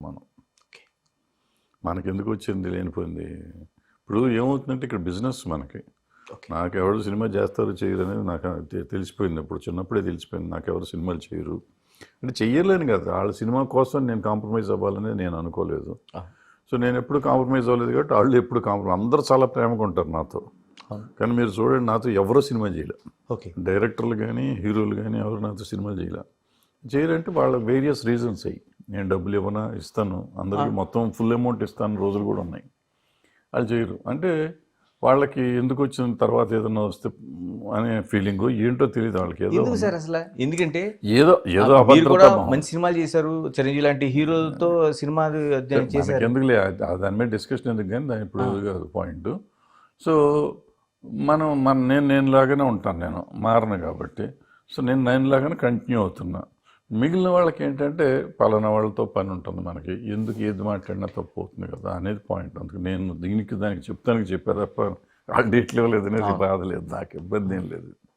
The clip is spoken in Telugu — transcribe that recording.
మనం మనకెందుకు వచ్చింది లేనిపోయింది. ఇప్పుడు ఏమవుతుందంటే ఇక్కడ బిజినెస్ మనకి. నాకు ఎవరు సినిమా చేస్తారు చేయరు అనేది నాకు తెలిసిపోయింది. ఇప్పుడు చిన్నప్పుడే తెలిసిపోయింది నాకు ఎవరు సినిమాలు చేయరు అంటే చెయ్యలేను కదా. వాళ్ళ సినిమా కోసం నేను కాంప్రమైజ్ అవ్వాలనేది నేను అనుకోలేదు. సో నేను ఎప్పుడు కాంప్రమైజ్ అవ్వలేదు కాబట్టి వాళ్ళు ఎప్పుడు కాంప్రమైజ్. అందరూ చాలా ప్రేమగా ఉంటారు నాతో. కానీ మీరు చూడండి నాతో ఎవరో సినిమా చేయలే. డైరెక్టర్లు కానీ హీరోలు కానీ ఎవరు నాతో సినిమాలు చేయరంటే వాళ్ళ వేరియస్ రీజన్స్ అయ్యి. నేను డబ్బులు ఇవ్వనా ఇస్తాను అందరికీ మొత్తం ఫుల్ అమౌంట్ ఇస్తాను రోజులు కూడా ఉన్నాయి. వాళ్ళు చేయరు అంటే వాళ్ళకి ఎందుకు వచ్చిన తర్వాత ఏదన్నా వస్తే అనే ఫీలింగ్ ఏంటో తెలియదు వాళ్ళకి. ఏదో సార్ అసలు ఎందుకంటే ఏదో కూడా మంచి సినిమాలు చేశారు, చిరంజీవి లాంటి హీరోలతో సినిమా చేశారు. ఎందుకులే దాని మీద డిస్కషన్ ఎందుకు కానీ దాని ఇప్పుడు కాదు పాయింట్. సో నేను లాగానే ఉంటాను, నేను మారను కాబట్టి. సో నేను లాగానే కంటిన్యూ అవుతున్నా. మిగిలిన వాళ్ళకి ఏంటంటే పలానా వాళ్ళతో పని ఉంటుంది మనకి, ఎందుకు ఏది మాట్లాడినా తప్పు అవుతుంది కదా అనేది పాయింట్. అందుకు నేను దానికి చెప్తానికి చెప్పారు తప్ప వాళ్ళు డేట్లు ఇవ్వలేదు అనేది బాధ లేదు, నాకు ఇబ్బంది ఏం లేదు.